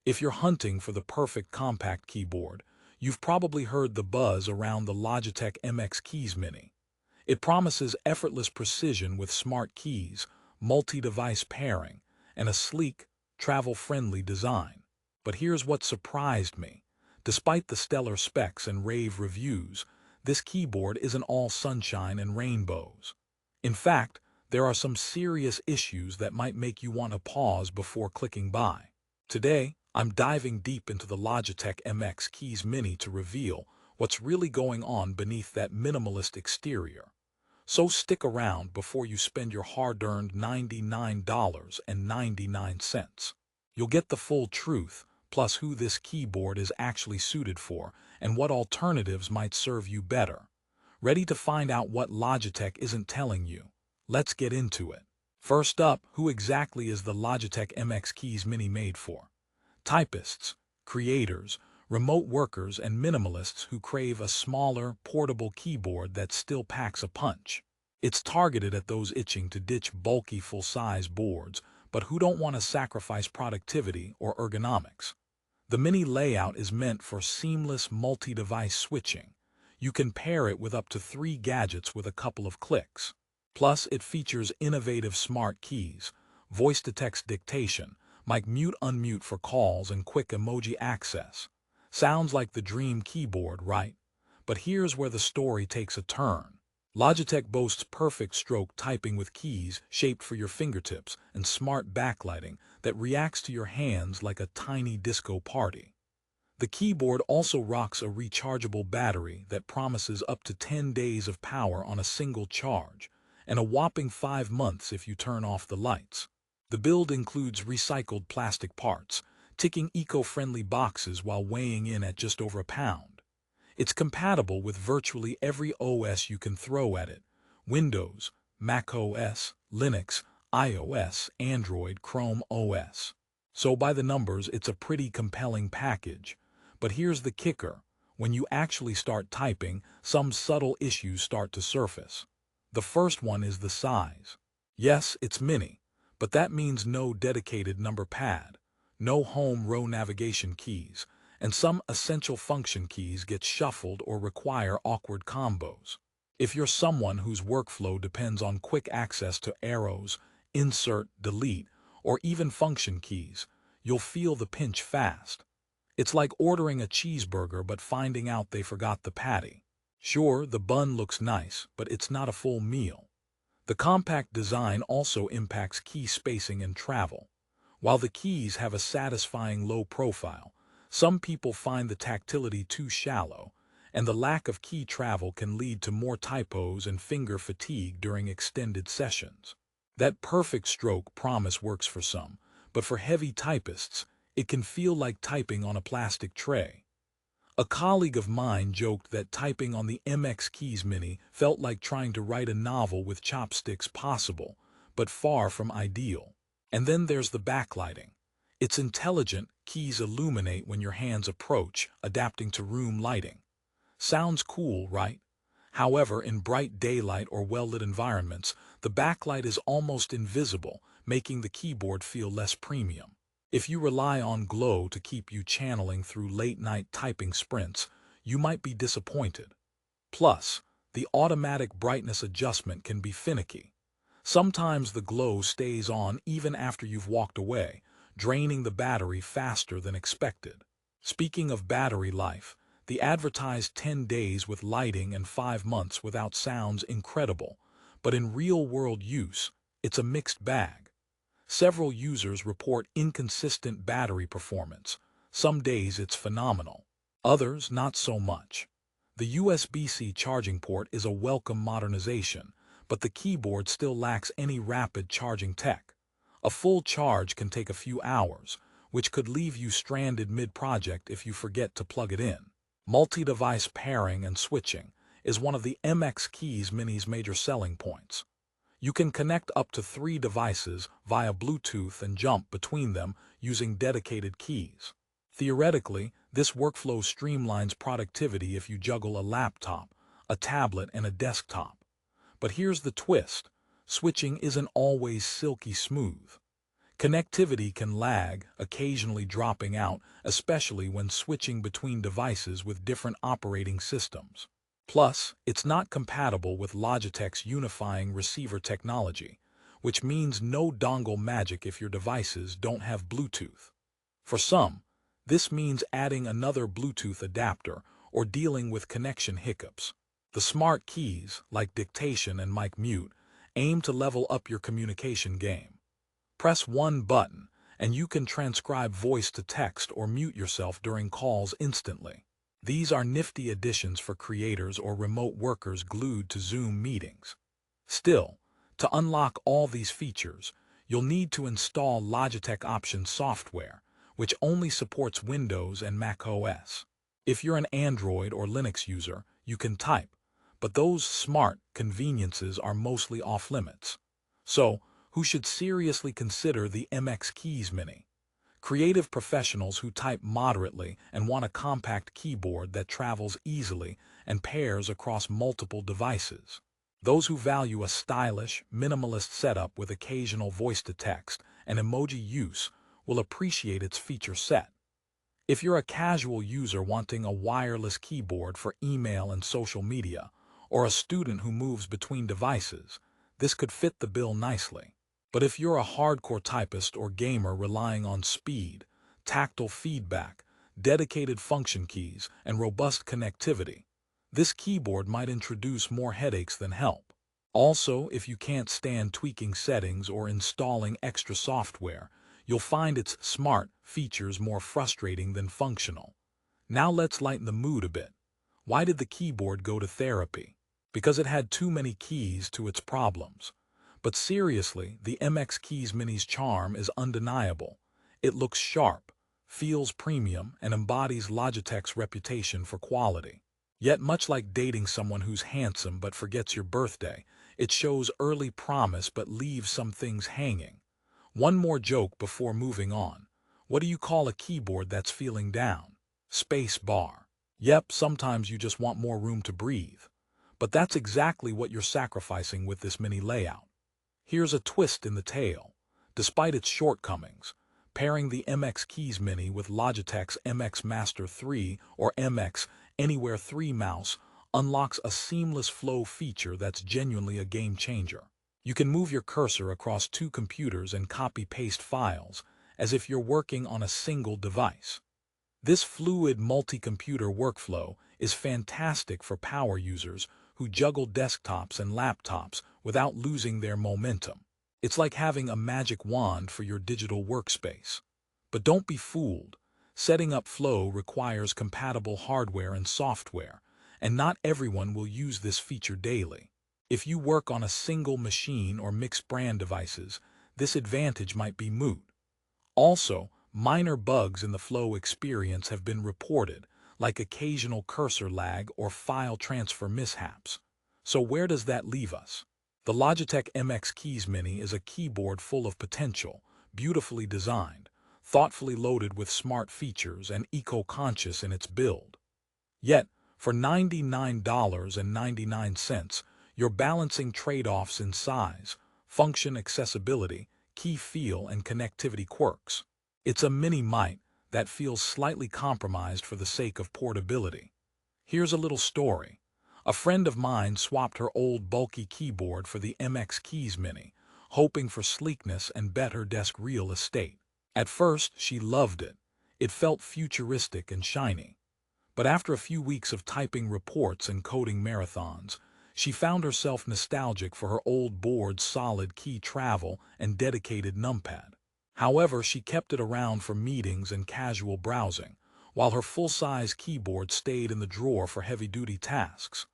If you're hunting for the perfect compact keyboard, you've probably heard the buzz around the Logitech MX Keys Mini. It promises effortless precision with smart keys, multi-device pairing, and a sleek, travel-friendly design. But here's what surprised me. Despite the stellar specs and rave reviews, this keyboard isn't all sunshine and rainbows. In fact, there are some serious issues that might make you want to pause before clicking buy. Today, I'm diving deep into the Logitech MX Keys Mini to reveal what's really going on beneath that minimalist exterior. So stick around before you spend your hard-earned $99.99. You'll get the full truth, plus who this keyboard is actually suited for and what alternatives might serve you better. Ready to find out what Logitech isn't telling you? Let's get into it. First up, who exactly is the Logitech MX Keys Mini made for? Typists, creators, remote workers, and minimalists who crave a smaller, portable keyboard that still packs a punch. It's targeted at those itching to ditch bulky full-size boards, but who don't want to sacrifice productivity or ergonomics. The Mini layout is meant for seamless multi-device switching. You can pair it with up to 3 gadgets with a couple of clicks. Plus, it features innovative smart keys, voice-to-text dictation, mic mute-unmute for calls, and quick emoji access. Sounds like the dream keyboard, right? But here's where the story takes a turn. Logitech boasts perfect stroke typing with keys shaped for your fingertips and smart backlighting that reacts to your hands like a tiny disco party. The keyboard also rocks a rechargeable battery that promises up to 10 days of power on a single charge, and a whopping 5 months if you turn off the lights. The build includes recycled plastic parts, ticking eco-friendly boxes while weighing in at just over a pound. It's compatible with virtually every OS you can throw at it: Windows, Mac OS, Linux, iOS, Android, Chrome OS. So by the numbers, it's a pretty compelling package. But here's the kicker. When you actually start typing, some subtle issues start to surface. The first one is the size. Yes, it's mini, but that means no dedicated number pad, no home row navigation keys, and some essential function keys get shuffled or require awkward combos. If you're someone whose workflow depends on quick access to arrows, insert, delete, or even function keys, you'll feel the pinch fast. It's like ordering a cheeseburger but finding out they forgot the patty. Sure, the bun looks nice, but it's not a full meal. The compact design also impacts key spacing and travel. While the keys have a satisfying low profile, some people find the tactility too shallow, and the lack of key travel can lead to more typos and finger fatigue during extended sessions. That perfect stroke promise works for some, but for heavy typists, it can feel like typing on a plastic tray. A colleague of mine joked that typing on the MX Keys Mini felt like trying to write a novel with chopsticks, possible, but far from ideal. And then there's the backlighting. It's intelligent, keys illuminate when your hands approach, adapting to room lighting. Sounds cool, right? However, in bright daylight or well-lit environments, the backlight is almost invisible, making the keyboard feel less premium. If you rely on glow to keep you channeling through late-night typing sprints, you might be disappointed. Plus, the automatic brightness adjustment can be finicky. Sometimes the glow stays on even after you've walked away, draining the battery faster than expected. Speaking of battery life, the advertised 10 days with lighting and 5 months without sounds incredible, but in real-world use, it's a mixed bag. Several users report inconsistent battery performance. Some days it's phenomenal, others not so much. The USB-C charging port is a welcome modernization, but the keyboard still lacks any rapid charging tech. A full charge can take a few hours, which could leave you stranded mid-project if you forget to plug it in. Multi-device pairing and switching is one of the MX Keys Mini's major selling points. You can connect up to 3 devices via Bluetooth and jump between them using dedicated keys. Theoretically, this workflow streamlines productivity if you juggle a laptop, a tablet, and a desktop. But here's the twist. Switching isn't always silky smooth. Connectivity can lag, occasionally dropping out, especially when switching between devices with different operating systems. Plus, it's not compatible with Logitech's unifying receiver technology, which means no dongle magic if your devices don't have Bluetooth. For some, this means adding another Bluetooth adapter or dealing with connection hiccups. The smart keys, like dictation and mic mute, aim to level up your communication game. Press one button, and you can transcribe voice to text or mute yourself during calls instantly. These are nifty additions for creators or remote workers glued to Zoom meetings. Still, to unlock all these features, you'll need to install Logitech Options software, which only supports Windows and Mac OS. If you're an Android or Linux user, you can type, but those smart conveniences are mostly off-limits. So, who should seriously consider the MX Keys Mini? Creative professionals who type moderately and want a compact keyboard that travels easily and pairs across multiple devices. Those who value a stylish, minimalist setup with occasional voice-to-text and emoji use will appreciate its feature set. If you're a casual user wanting a wireless keyboard for email and social media, or a student who moves between devices, this could fit the bill nicely. But if you're a hardcore typist or gamer relying on speed, tactile feedback, dedicated function keys, and robust connectivity, this keyboard might introduce more headaches than help. Also, if you can't stand tweaking settings or installing extra software, you'll find its smart features more frustrating than functional. Now let's lighten the mood a bit. Why did the keyboard go to therapy? Because it had too many keys to its problems. But seriously, the MX Keys Mini's charm is undeniable. It looks sharp, feels premium, and embodies Logitech's reputation for quality. Yet, much like dating someone who's handsome but forgets your birthday, it shows early promise but leaves some things hanging. One more joke before moving on. What do you call a keyboard that's feeling down? Space bar. Yep, sometimes you just want more room to breathe. But that's exactly what you're sacrificing with this mini layout. Here's a twist in the tale. Despite its shortcomings, pairing the MX Keys Mini with Logitech's MX Master 3 or MX Anywhere 3 mouse unlocks a seamless flow feature that's genuinely a game changer. You can move your cursor across two computers and copy-paste files as if you're working on a single device. This fluid multi-computer workflow is fantastic for power users who juggle desktops and laptops without losing their momentum. It's like having a magic wand for your digital workspace. But don't be fooled. Setting up Flow requires compatible hardware and software, and not everyone will use this feature daily. If you work on a single machine or mixed brand devices, this advantage might be moot. Also, minor bugs in the Flow experience have been reported, like occasional cursor lag or file transfer mishaps. So where does that leave us? The Logitech MX Keys Mini is a keyboard full of potential, beautifully designed, thoughtfully loaded with smart features, and eco-conscious in its build. Yet, for $99.99, you're balancing trade-offs in size, function accessibility, key feel, and connectivity quirks. It's a mini-mite that feels slightly compromised for the sake of portability. Here's a little story. A friend of mine swapped her old bulky keyboard for the MX Keys Mini, hoping for sleekness and better desk real estate. At first, she loved it. It felt futuristic and shiny. But after a few weeks of typing reports and coding marathons, she found herself nostalgic for her old board's solid key travel and dedicated numpad. However, she kept it around for meetings and casual browsing, while her full-size keyboard stayed in the drawer for heavy-duty tasks.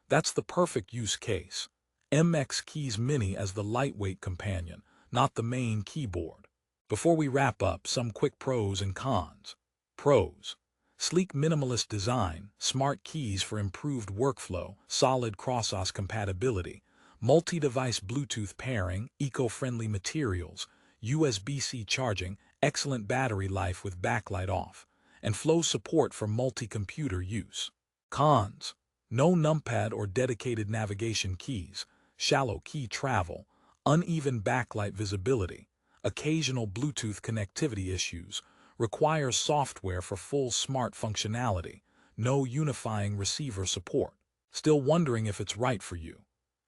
That's the perfect use case. MX Keys Mini as the lightweight companion, not the main keyboard. Before we wrap up, some quick pros and cons. Pros: sleek minimalist design, smart keys for improved workflow, solid cross-OS compatibility, multi-device Bluetooth pairing, eco-friendly materials, USB-C charging, excellent battery life with backlight off, and flow support for multi-computer use. Cons: no numpad or dedicated navigation keys, shallow key travel, uneven backlight visibility, occasional Bluetooth connectivity issues, requires software for full smart functionality, no unifying receiver support. Still wondering if it's right for you?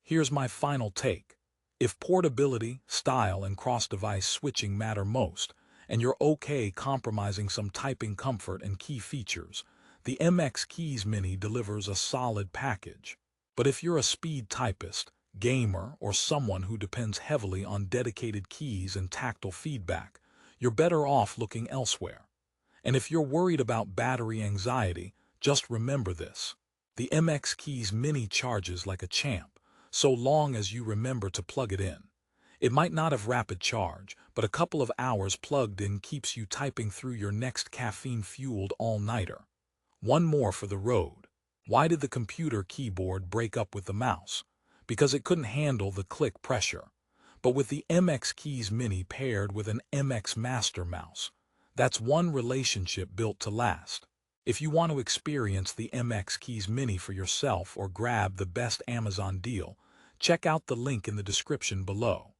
Here's my final take. If portability, style, and cross-device switching matter most, and you're okay compromising some typing comfort and key features, the MX Keys Mini delivers a solid package. But if you're a speed typist, gamer, or someone who depends heavily on dedicated keys and tactile feedback, you're better off looking elsewhere. And if you're worried about battery anxiety, just remember this. The MX Keys Mini charges like a champ, so long as you remember to plug it in. It might not have rapid charge, but a couple of hours plugged in keeps you typing through your next caffeine-fueled all-nighter. One more for the road. Why did the computer keyboard break up with the mouse? Because it couldn't handle the click pressure. But with the MX Keys Mini paired with an MX Master mouse, that's one relationship built to last. If you want to experience the MX Keys Mini for yourself or grab the best Amazon deal, check out the link in the description below.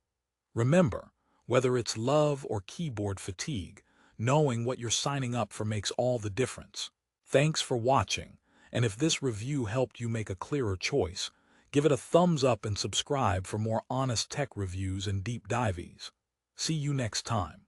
Remember, whether it's love or keyboard fatigue, knowing what you're signing up for makes all the difference. Thanks for watching, and if this review helped you make a clearer choice, give it a thumbs up and subscribe for more honest tech reviews and deep dives. See you next time.